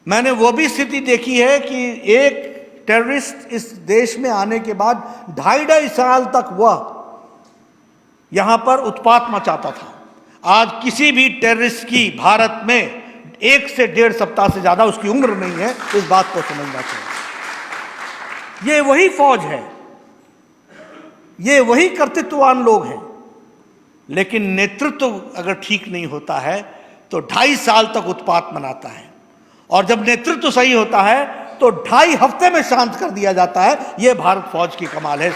मैंने वो भी स्थिति देखी है कि एक टेररिस्ट इस देश में आने के बाद 2.5 साल तक वह यहां पर उत्पात मचाता था। आज किसी भी टेररिस्ट की भारत में 1 से 1.5 सप्ताह से ज्यादा उसकी उम्र नहीं है, इस बात को समझना चाहिए। ये वही फौज है, ये वही कर्तृत्ववान लोग हैं, लेकिन नेतृत्व अगर ठीक नहीं होता है तो 2.5 साल तक उत्पात मनाता है, और जब नेतृत्व सही होता है तो 2.5 हफ्ते में शांत कर दिया जाता है। यह भारत फौज की कमाल है,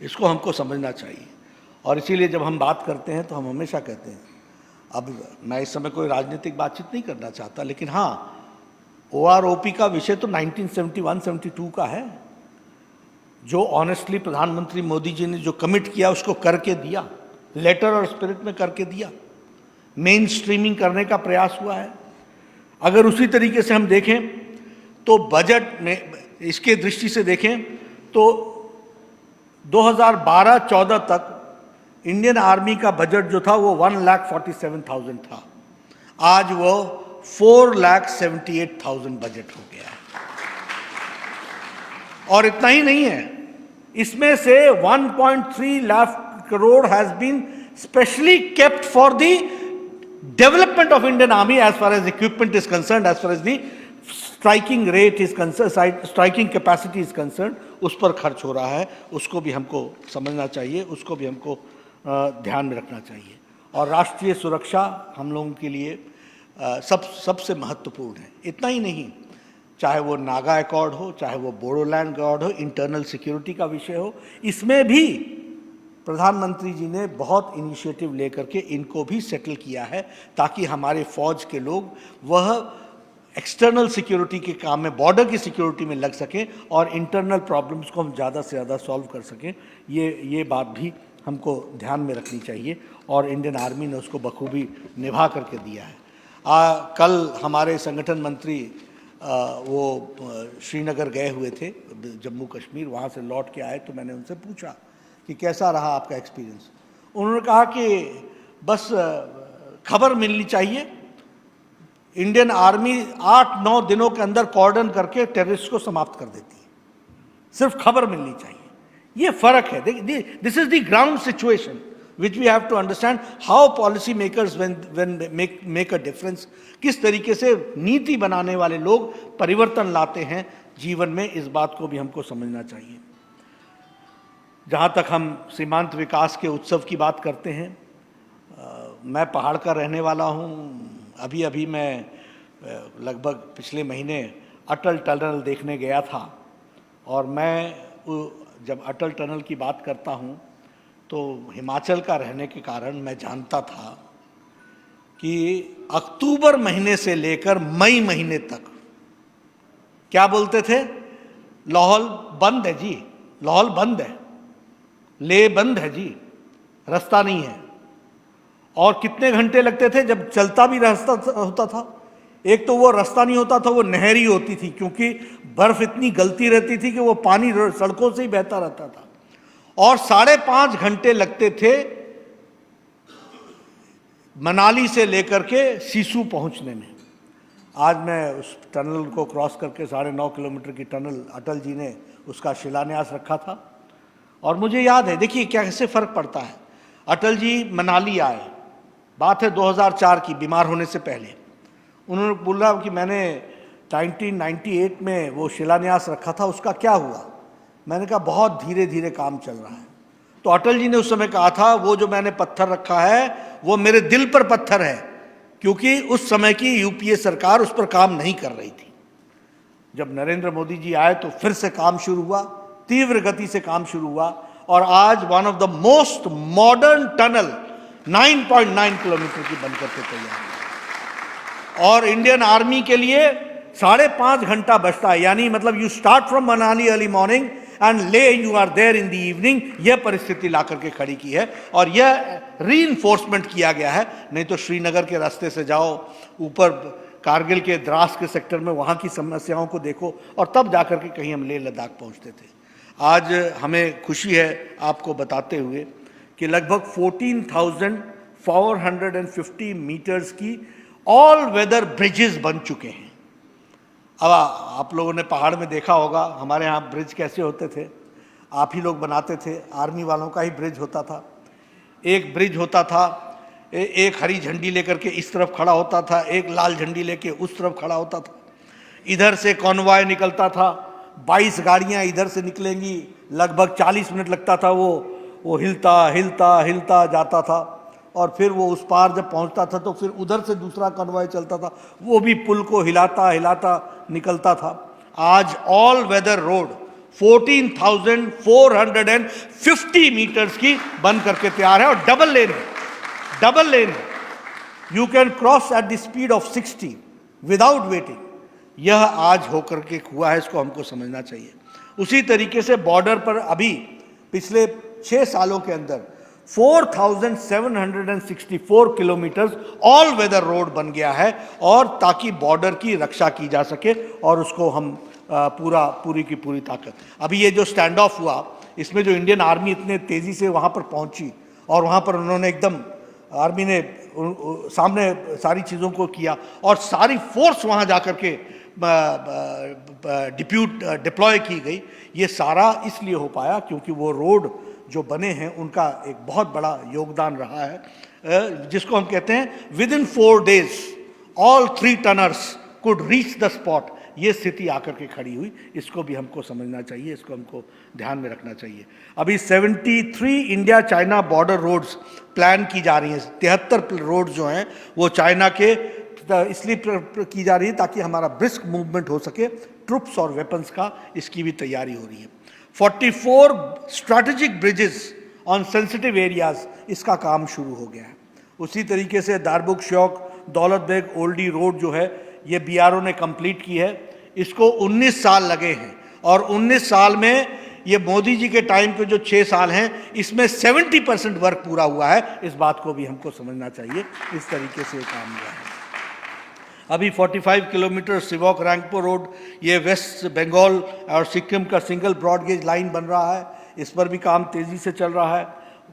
इसको हमको समझना चाहिए। और इसीलिए जब हम बात करते हैं तो हम हमेशा कहते हैं, अब मैं इस समय कोई राजनीतिक बातचीत नहीं करना चाहता, लेकिन हाँ, OROP का विषय तो 1971-72 का है, जो ऑनेस्टली प्रधानमंत्री मोदी जी ने जो कमिट किया उसको करके दिया, लेटर और स्पिरिट में करके दिया, मेन स्ट्रीमिंग करने का प्रयास हुआ है। अगर उसी तरीके से हम देखें तो बजट में इसके दृष्टि से देखें तो 2012-14 तक इंडियन आर्मी का बजट जो था वो 1,47,000 था, आज वो 4,78,000 बजट हो गया है। और इतना ही नहीं है, इसमें से 1.3 lakh crore has been specially kept for the development of Indian army as far as equipment is concern, as far as the striking rate is concern, striking capacity is concern, उस पर खर्च हो रहा है। उसको भी हमको समझना चाहिए, उसको भी हमको ध्यान में रखना चाहिए। और राष्ट्रीय सुरक्षा हम लोगों के लिए सबसे महत्वपूर्ण है। इतना ही नहीं, चाहे वो नागा अकॉर्ड हो, चाहे वो बोडोलैंड अकॉर्ड हो, इंटरनल सिक्योरिटी का विषय हो, इसमें भी प्रधानमंत्री जी ने बहुत इनिशिएटिव लेकर के इनको भी सेटल किया है, ताकि हमारे फौज के लोग वह एक्सटर्नल सिक्योरिटी के काम में, बॉर्डर की सिक्योरिटी में लग सकें और इंटरनल प्रॉब्लम्स को हम ज़्यादा से ज़्यादा सॉल्व कर सकें। ये बात भी हमको ध्यान में रखनी चाहिए, और इंडियन आर्मी ने उसको बखूबी निभा करके दिया है। कल हमारे संगठन मंत्री वो श्रीनगर गए हुए थे, जम्मू कश्मीर, वहाँ से लौट के आए, तो मैंने उनसे पूछा कि कैसा रहा आपका एक्सपीरियंस। उन्होंने कहा कि बस खबर मिलनी चाहिए, इंडियन आर्मी 8-9 दिनों के अंदर कॉर्डन करके टेररिस्ट को समाप्त कर देती है, सिर्फ खबर मिलनी चाहिए। ये फर्क है। This is the ground situation which we have to understand how policy makers when make a difference, किस तरीके से नीति बनाने वाले लोग परिवर्तन लाते हैं जीवन में, इस बात को भी हमको समझना चाहिए। जहाँ तक हम सीमांत विकास के उत्सव की बात करते हैं, मैं पहाड़ का रहने वाला हूँ। अभी मैं लगभग पिछले महीने अटल टनल देखने गया था, और मैं जब अटल टनल की बात करता हूँ तो हिमाचल का रहने के कारण मैं जानता था कि अक्टूबर महीने से लेकर मई महीने तक क्या बोलते थे, लाहौल बंद है जी, लाहौल बंद है, ले बंद है जी, रास्ता नहीं है। और कितने घंटे लगते थे जब चलता भी रास्ता होता था। एक तो वो रास्ता नहीं होता था, वो नहर ही होती थी, क्योंकि बर्फ इतनी गलती रहती थी कि वो पानी सड़कों से ही बहता रहता था। और 5.5 घंटे लगते थे मनाली से लेकर के सिसु पहुंचने में। आज मैं उस टनल को क्रॉस करके 9.5 किलोमीटर की टनल, अटल जी ने उसका शिलान्यास रखा था, और मुझे याद है, देखिए कैसे फर्क पड़ता है। अटल जी मनाली आए, बात है 2004 की, बीमार होने से पहले। उन्होंने बोला कि मैंने 1998 में वो शिलान्यास रखा था, उसका क्या हुआ। मैंने कहा बहुत धीरे धीरे काम चल रहा है। तो अटल जी ने उस समय कहा था, वो जो मैंने पत्थर रखा है वो मेरे दिल पर पत्थर है, क्योंकि उस समय की यूपीए सरकार उस पर काम नहीं कर रही थी। जब नरेंद्र मोदी जी आए तो फिर से काम शुरू हुआ, तीव्र गति से काम शुरू हुआ, और आज one of the most modern tunnel 9.9 kilometre की बनकर के तैयार है। और इंडियन आर्मी के लिए 5.5 घंटा बचता है, यानी मतलब you start from Manali early morning and let you are there in the evening. यह परिस्थिति ला करके खड़ी की है, और यह रीइंफोर्समेंट किया गया है। नहीं तो श्रीनगर के रास्ते से जाओ, ऊपर कारगिल के द्रास के सेक्टर में वहाँ की समस्याओं को देखो, और तब जाकर के कहीं हम लेह लद्दाख पहुँचते थे। आज हमें खुशी है आपको बताते हुए कि लगभग 14,450 मीटर्स की ऑल वेदर ब्रिजेस बन चुके हैं। अब आप लोगों ने पहाड़ में देखा होगा हमारे यहाँ ब्रिज कैसे होते थे, आप ही लोग बनाते थे, आर्मी वालों का ही ब्रिज होता था। एक ब्रिज होता था, एक हरी झंडी लेकर के इस तरफ खड़ा होता था, एक लाल झंडी लेके उस तरफ खड़ा होता था, इधर से कॉन्वॉय निकलता था, 22 गाड़ियां इधर से निकलेंगी, लगभग 40 मिनट लगता था, वो हिलता हिलता हिलता जाता था, और फिर वो उस पार जब पहुंचता था तो फिर उधर से दूसरा कॉन्वॉय चलता था, वो भी पुल को हिलाता हिलाता निकलता था। आज ऑल वेदर रोड 14,450 मीटर्स की बन करके तैयार है, और डबल लेन है, डबल लेन है। You can cross at the speed of 60 without waiting. यह आज होकर के हुआ है, इसको हमको समझना चाहिए। उसी तरीके से बॉर्डर पर अभी पिछले 6 सालों के अंदर 4,764 किलोमीटर ऑल वेदर रोड बन गया है, और ताकि बॉर्डर की रक्षा की जा सके और उसको हम पूरी की पूरी ताकत। अभी ये जो स्टैंड ऑफ हुआ, इसमें जो इंडियन आर्मी इतने तेजी से वहां पर पहुंची, और वहां पर उन्होंने एकदम, आर्मी ने सामने सारी चीज़ों को किया, और सारी फोर्स वहां जाकर के डिप्लॉय की गई। ये सारा इसलिए हो पाया क्योंकि वो रोड जो बने हैं उनका एक बहुत बड़ा योगदान रहा है, जिसको हम कहते हैं within 4 days all 3 turners could reach the spot. ये स्थिति आकर के खड़ी हुई, इसको भी हमको समझना चाहिए, इसको हमको ध्यान में रखना चाहिए। अभी 73 India China border roads plan की जा रही हैं। 73 रोड जो हैं वो चाइना के इसलिए की जा रही है ताकि हमारा ब्रिस्क मूवमेंट हो सके, ट्रुप्स और वेपन्स का, इसकी भी तैयारी हो रही है। 44 strategic bridges on sensitive areas, इसका काम शुरू हो गया है। उसी तरीके से दारबुक शौक दौलत बेग ओल्डी रोड जो है, ये बीआरओ ने कंप्लीट की है। इसको 19 साल लगे हैं, और 19 साल में ये मोदी जी के टाइम पे जो 6 साल हैं, इसमें 70% वर्क पूरा हुआ है। इस बात को भी हमको समझना चाहिए, इस तरीके से काम हुआ है। अभी 45 किलोमीटर सिवॉक रैंगपो रोड, ये वेस्ट बंगाल और सिक्किम का सिंगल ब्रॉडगेज लाइन बन रहा है, इस पर भी काम तेजी से चल रहा है।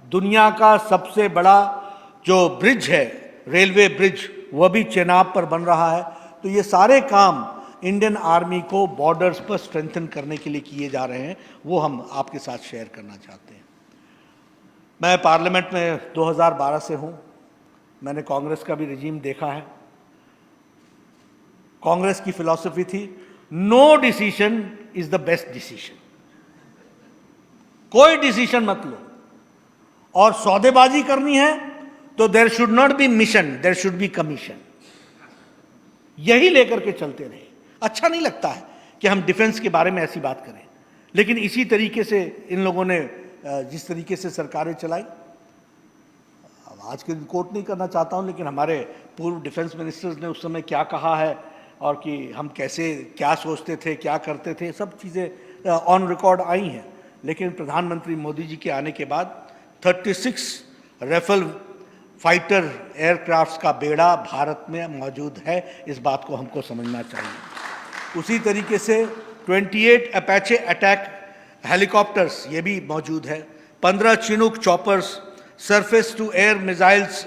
दुनिया का सबसे बड़ा जो ब्रिज है, रेलवे ब्रिज, वह भी चेनाब पर बन रहा है। तो ये सारे काम इंडियन आर्मी को बॉर्डर्स पर स्ट्रेंथन करने के लिए किए जा रहे हैं, वो हम आपके साथ शेयर करना चाहते हैं। मैं पार्लियामेंट में 2012 से हूँ, मैंने कांग्रेस का भी रिजीम देखा है। कांग्रेस की फिलॉसफी थी no decision is the best decision, कोई डिसीजन मत लो, और सौदेबाजी करनी है तो there should not be mission, there should be commission. यही लेकर के चलते रहे। अच्छा नहीं लगता है कि हम डिफेंस के बारे में ऐसी बात करें, लेकिन इसी तरीके से इन लोगों ने जिस तरीके से सरकारें चलाई, आज के दिन कोट नहीं करना चाहता हूं, लेकिन हमारे पूर्व डिफेंस मिनिस्टर्स ने उस समय क्या कहा है, और कि हम कैसे क्या सोचते थे, क्या करते थे, सब चीज़ें ऑन रिकॉर्ड आई हैं। लेकिन प्रधानमंत्री मोदी जी के आने के बाद 36 राफेल फाइटर एयरक्राफ्ट्स का बेड़ा भारत में मौजूद है, इस बात को हमको समझना चाहिए। उसी तरीके से 28 अपाचे अटैक हेलीकॉप्टर्स, ये भी मौजूद है। 15 Chinook choppers, surface to air missiles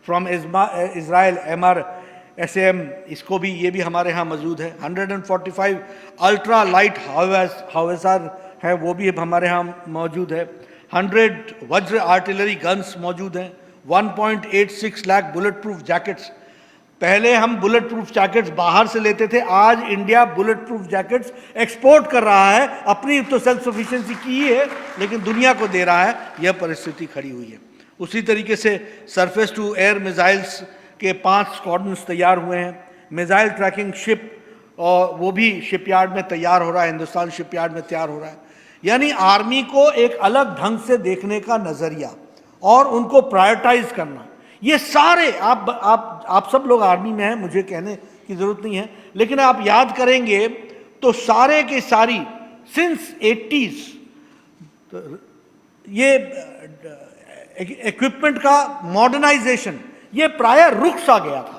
from Israel MRSAM, इसको भी, ये भी हमारे यहाँ मौजूद है। 145 अल्ट्रा लाइट हावेसर है, वो भी हमारे यहाँ मौजूद है। 100 वज्र आर्टिलरी गन्स मौजूद हैं। 1.86 लाख बुलेट प्रूफ जैकेट्स। पहले हम बुलेट प्रूफ जैकेट्स बाहर से लेते थे, आज India bullet proof jackets export कर रहा है। अपनी तो सेल्फ सफिशिएंसी की है, लेकिन दुनिया को दे रहा है। यह परिस्थिति खड़ी हुई है। उसी तरीके से सरफेस टू एयर मिसाइल्स के 5 स्क्वाड्रन्स तैयार हुए हैं। मिसाइल ट्रैकिंग शिप, और वो भी शिपयार्ड में तैयार हो रहा है, हिंदुस्तान शिपयार्ड में तैयार हो रहा है। यानी आर्मी को एक अलग ढंग से देखने का नजरिया और उनको प्रायोरिटाइज करना, ये सारे आप सब लोग आर्मी में हैं, मुझे कहने की जरूरत नहीं है, लेकिन आप याद करेंगे तो सारे के सारी सिंस 80s ये इक्विपमेंट का मॉडर्नाइजेशन, ये प्राय रुक सा गया था।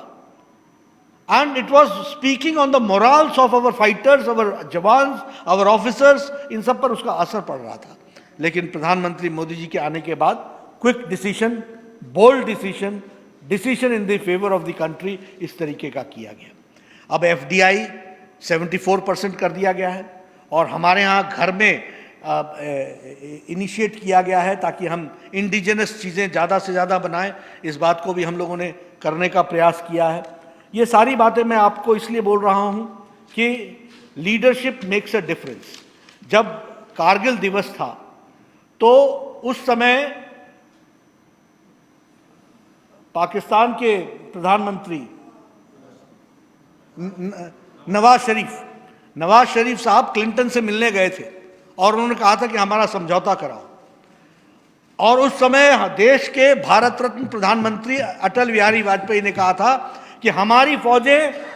And it was speaking on the morals of our fighters, our jawans, our officers, इन सब पर उसका असर पड़ रहा था। लेकिन प्रधानमंत्री मोदी जी के आने के बाद quick decision, bold decision, decision in the favour of the country इस तरीके का किया गया। अब FDI 74% कर दिया गया है और हमारे यहाँ घर में इनिशिएट किया गया है ताकि हम इंडिजिनस चीज़ें ज़्यादा से ज़्यादा बनाएं। इस बात को भी हम लोगों ने करने का प्रयास किया है। ये सारी बातें मैं आपको इसलिए बोल रहा हूँ कि लीडरशिप मेक्स अ डिफरेंस। जब कारगिल दिवस था तो उस समय पाकिस्तान के प्रधानमंत्री नवाज शरीफ साहब क्लिंटन से मिलने गए थे और उन्होंने कहा था कि हमारा समझौता कराओ। और उस समय देश के भारत रत्न प्रधानमंत्री अटल बिहारी वाजपेयी ने कहा था कि हमारी फौजें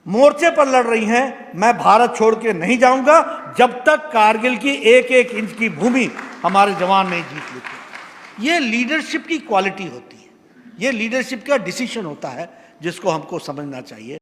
मोर्चे पर लड़ रही हैं, मैं भारत छोड़ के नहीं जाऊंगा जब तक कारगिल की एक एक इंच की भूमि हमारे जवान नहीं जीत लेते। ये लीडरशिप की क्वालिटी होती है, ये लीडरशिप का डिसीजन होता है जिसको हमको समझना चाहिए।